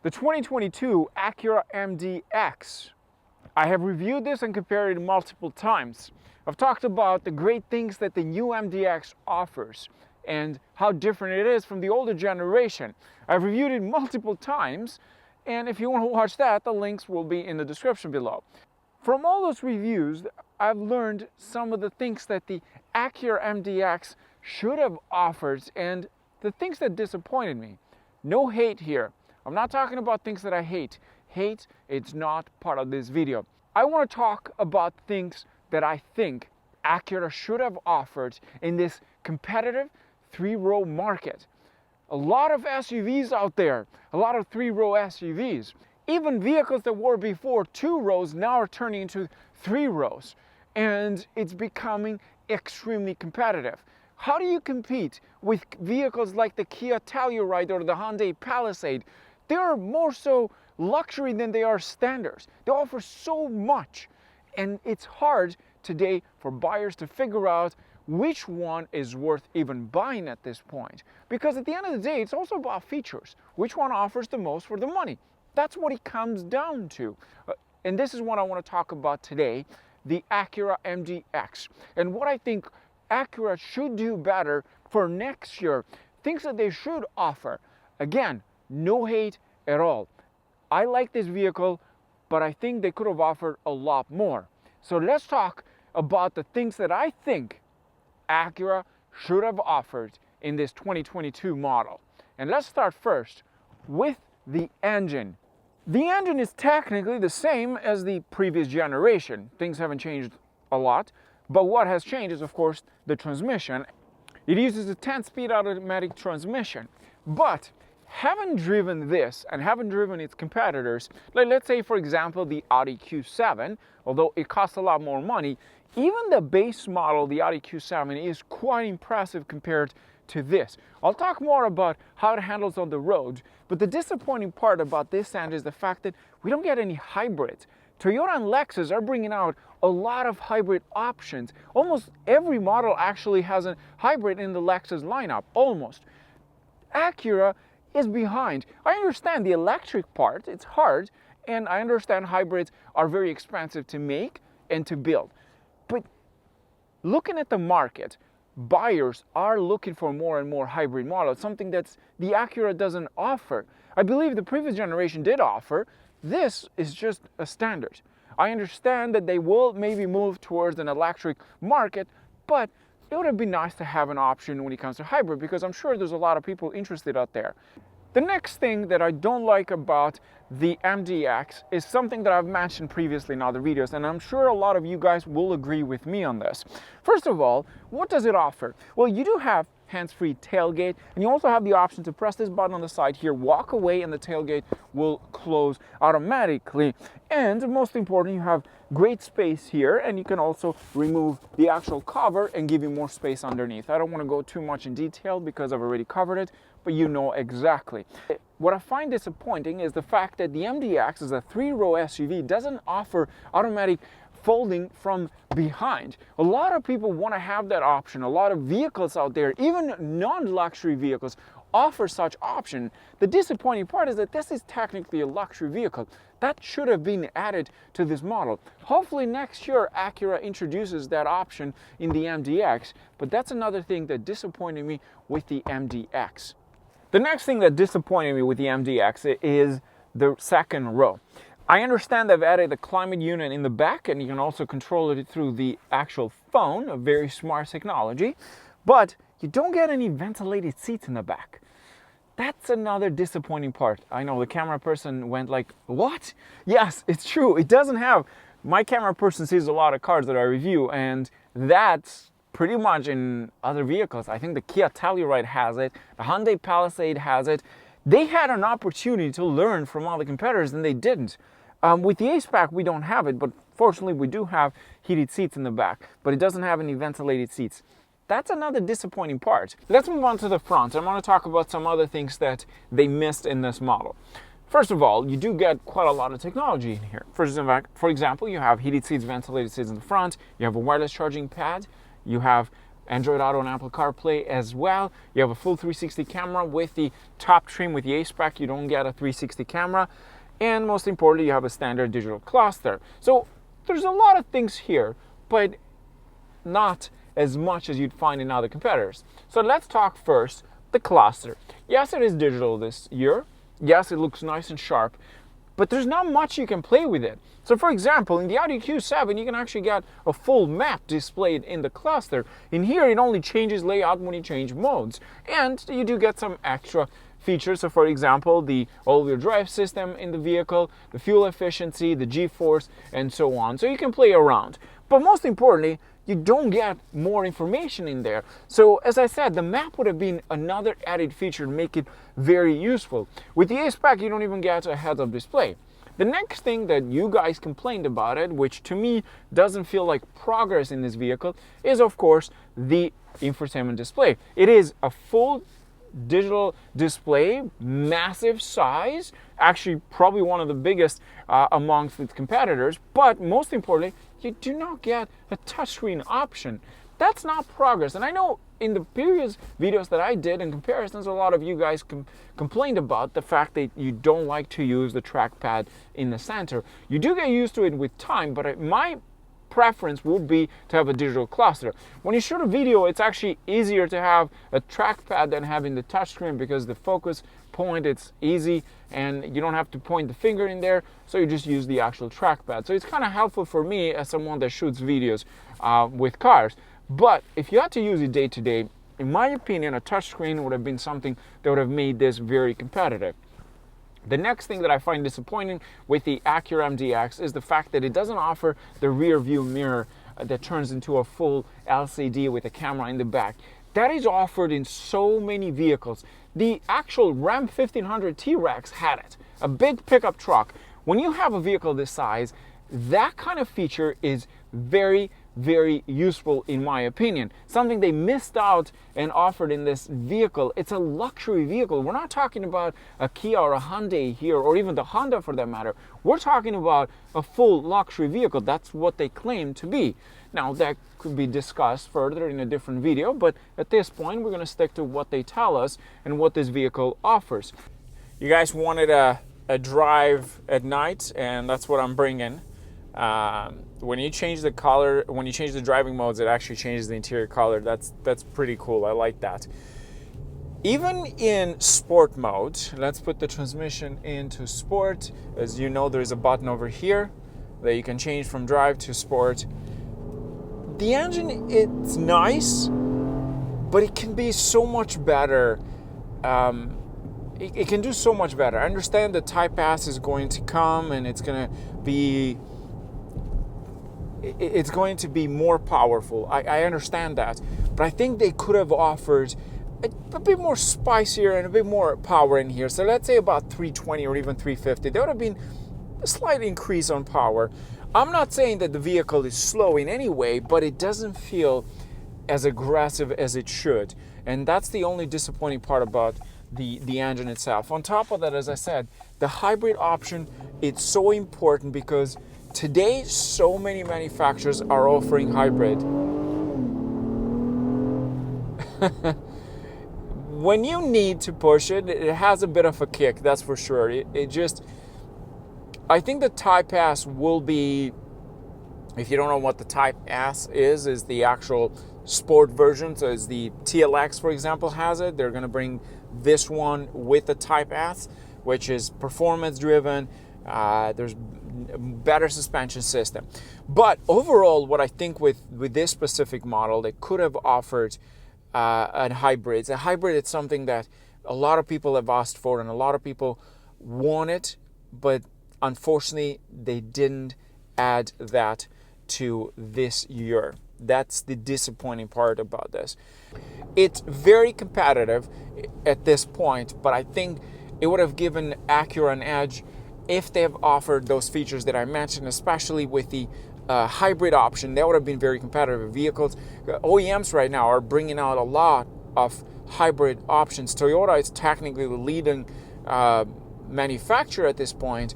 The 2022 Acura MDX. I have reviewed this and compared it multiple times. I've talked about the great things that the new MDX offers and how different it is from the older generation. I've reviewed it multiple times, and if you want to watch that, the links will be in the description below. From all those reviews, I've learned some of the things that the Acura MDX should have offered and the things that disappointed me. No hate here. I'm not talking about things that I hate. Hate, it's not part of this video. I want to talk about things that I think Acura should have offered in this competitive three-row market. A lot of SUVs out there, a lot of three-row SUVs. Even vehicles that were before 2 rows now are turning into 3 rows. And it's becoming extremely competitive. How do you compete with vehicles like the Kia Telluride or the Hyundai Palisade? They are more so luxury than they are standards. They offer so much, and it's hard today for buyers to figure out which one is worth even buying at this point. Because at the end of the day, it's also about features. Which one offers the most for the money? That's what it comes down to. And this is what I want to talk about today, the Acura MDX. And what I think Acura should do better for next year, things that they should offer. Again, no hate at all. I like this vehicle, but I think they could have offered a lot more. So let's talk about the things that I think Acura should have offered in this 2022 model. And let's start first with the engine. The engine is technically the same as the previous generation. Things haven't changed a lot, but what has changed is, of course, the transmission. It uses a 10-speed automatic transmission. But having driven this and having driven its competitors, like let's say for example the Audi Q7, although it costs a lot more money, even the base model, the Audi Q7, is quite impressive compared to this. I'll talk more about how it handles on the road, but the disappointing part about this engine is the fact that we don't get any hybrids. Toyota and Lexus are bringing out a lot of hybrid options. Almost every model actually has a hybrid in the Lexus lineup, almost. Acura is behind. I understand the electric part, it's hard, and I understand hybrids are very expensive to make and to build. But looking at the market, buyers are looking for more and more hybrid models, something that the Acura doesn't offer. I believe the previous generation did offer. This is just a standard. I understand that they will maybe move towards an electric market, but it would have been nice to have an option when it comes to hybrid, because I'm sure there's a lot of people interested out there. The next thing that I don't like about the MDX is something that I've mentioned previously in other videos, and I'm sure a lot of you guys will agree with me on this. First of all, what does it offer? Well, you do have hands-free tailgate, and you also have the option to press this button on the side here, walk away, and the tailgate will close automatically. And most important, you have great space here, and you can also remove the actual cover and give you more space underneath. I don't want to go too much in detail because I've already covered it, but you know exactly. What I find disappointing is the fact that the MDX is a 3-row SUV, doesn't offer automatic folding from behind. A lot of people want to have that option. A lot of vehicles out there, even non-luxury vehicles, offer such option. The disappointing part is that this is technically a luxury vehicle. That should have been added to this model. Hopefully next year Acura introduces that option in the MDX, but that's another thing that disappointed me with the MDX. The next thing that disappointed me with the MDX is the second row. I understand they've added a climate unit in the back, and you can also control it through the actual phone, a very smart technology, but you don't get any ventilated seats in the back. That's another disappointing part. I know the camera person went like, what? Yes, it's true. It doesn't have. My camera person sees a lot of cars that I review, and that's pretty much in other vehicles. I think the Kia Telluride has it, the Hyundai Palisade has it. They had an opportunity to learn from all the competitors, and they didn't. With the Ace-Pack, we don't have it, but fortunately we do have heated seats in the back, but it doesn't have any ventilated seats. That's another disappointing part. Let's move on to the front. I want to talk about some other things that they missed in this model. First of all, you do get quite a lot of technology in here. For example, you have heated seats, ventilated seats in the front, you have a wireless charging pad, you have Android Auto and Apple CarPlay as well. You have a full 360 camera with the top trim. With the A-Spec, you don't get a 360 camera. And most importantly, you have a standard digital cluster. So there's a lot of things here, but not as much as you'd find in other competitors. So let's talk first the cluster. Yes, it is digital this year. Yes, it looks nice and sharp, but there's not much you can play with it. So for example, in the Audi Q7, you can actually get a full map displayed in the cluster. In here, it only changes layout when you change modes. And you do get some extra features. So for example, the all-wheel drive system in the vehicle, the fuel efficiency, the G-force, and so on. So you can play around. But most importantly, you don't get more information in there. So as I said, the map would have been another added feature to make it very useful. With the A-Spec, you don't even get a heads-up display. The next thing that you guys complained about it, which to me doesn't feel like progress in this vehicle, is of course the infotainment display. It is a full digital display, massive size, actually probably one of the biggest amongst its competitors, but most importantly, you do not get a touchscreen option. That's not progress. And I know in the previous videos that I did in comparisons, a lot of you guys complained about the fact that you don't like to use the trackpad in the center. You do get used to it with time, but my preference would be to have a digital cluster. When you shoot a video, it's actually easier to have a trackpad than having the touchscreen because the focus point, it's easy and you don't have to point the finger in there, so you just use the actual trackpad. So it's kind of helpful for me as someone that shoots videos with cars. But if you had to use it day to day, in my opinion, a touchscreen would have been something that would have made this very competitive. The next thing that I find disappointing with the Acura MDX is the fact that it doesn't offer the rear view mirror that turns into a full LCD with a camera in the back. That is offered in so many vehicles. The actual Ram 1500 T-Rex had it, a big pickup truck. When you have a vehicle this size, that kind of feature is very, very useful in my opinion. Something they missed out and offered in this vehicle. It's a luxury vehicle. We're not talking about a Kia or a Hyundai here, or even the Honda for that matter. We're talking about a full luxury vehicle. That's what they claim to be. Now that could be discussed further in a different video, but at this point we're going to stick to what they tell us and what this vehicle offers. You guys wanted a drive at night, and that's what I'm bringing. When you change the color, when you change the driving modes, it actually changes the interior color. That's pretty cool. I like that. Even in sport mode, let's put the transmission into sport. As you know, there's a button over here that you can change from drive to sport. The engine, it's nice, but it can be so much better. It can do so much better. I understand the Type S is going to come and it's going to be more powerful. I understand that, but I think they could have offered a bit more spicier and a bit more power in here. So let's say about 320 or even 350. There would have been a slight increase on power. I'm not saying that the vehicle is slow in any way, but it doesn't feel as aggressive as it should. And that's the only disappointing part about the engine itself. On top of that, as I said, the hybrid option, it's so important because today so many manufacturers are offering hybrid. When you need to push it, it has a bit of a kick, that's for sure. I think the Type S will be, if you don't know what the Type S is the actual sport version. So as the TLX, for example, has it, they're going to bring this one with the Type S, which is performance driven. There's better suspension system. But overall, what I think with this specific model, they could have offered a hybrid. A hybrid is something that a lot of people have asked for and a lot of people want it, but unfortunately, they didn't add that to this year. That's the disappointing part about this. It's very competitive at this point, but I think it would have given Acura an edge if they have offered those features that I mentioned, especially with the hybrid option. That would have been very competitive vehicles. OEMs right now are bringing out a lot of hybrid options. Toyota is technically the leading manufacturer at this point.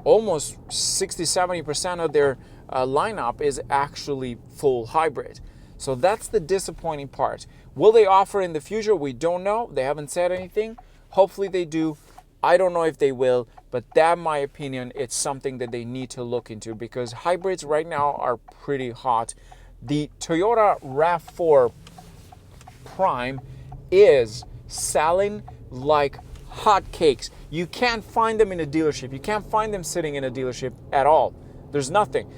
Almost 60-70% of their lineup is actually full hybrid. So that's the disappointing part. Will they offer in the future? We don't know. They haven't said anything. Hopefully they do. I don't know if they will, but that, in my opinion, it's something that they need to look into, because hybrids right now are pretty hot. The Toyota RAV4 Prime is selling like hotcakes. You can't find them in a dealership. You can't find them sitting in a dealership at all. There's nothing.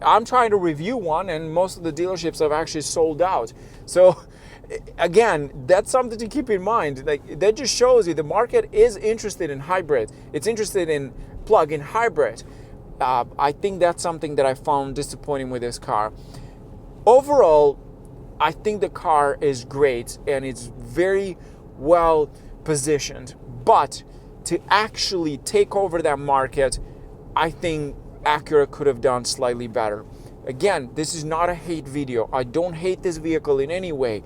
I'm trying to review one, and most of the dealerships have actually sold out. So again, that's something to keep in mind. Like, that just shows you the market is interested in hybrid. It's interested in plug-in hybrid. I think that's something that I found disappointing with this car. Overall, I think the car is great and it's very well positioned, but to actually take over that market, I think Acura could have done slightly better. Again, this is not a hate video. I don't hate this vehicle in any way.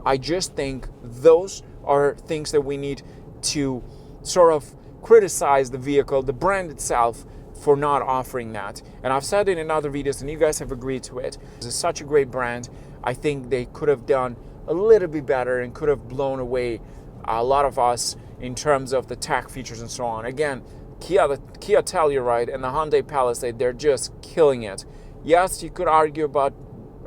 I just think those are things that we need to sort of criticize the vehicle, the brand itself, for not offering that. And I've said it in other videos and you guys have agreed to it. It's such a great brand. I think they could have done a little bit better and could have blown away a lot of us in terms of the tech features and so on. Again, the Kia Telluride and the Hyundai Palisade, they're just killing it. Yes, you could argue about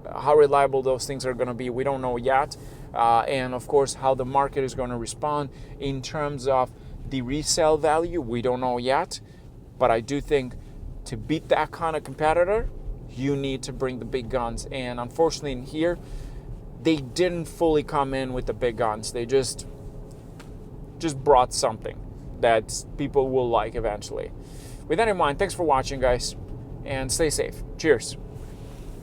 how reliable those things are going to be. We don't know yet. And of course, how the market is going to respond in terms of the resale value, we don't know yet. But I do think to beat that kind of competitor, you need to bring the big guns. And unfortunately in here, they didn't fully come in with the big guns. They just brought something that people will like eventually. With that in mind, thanks for watching, guys, and stay safe. Cheers.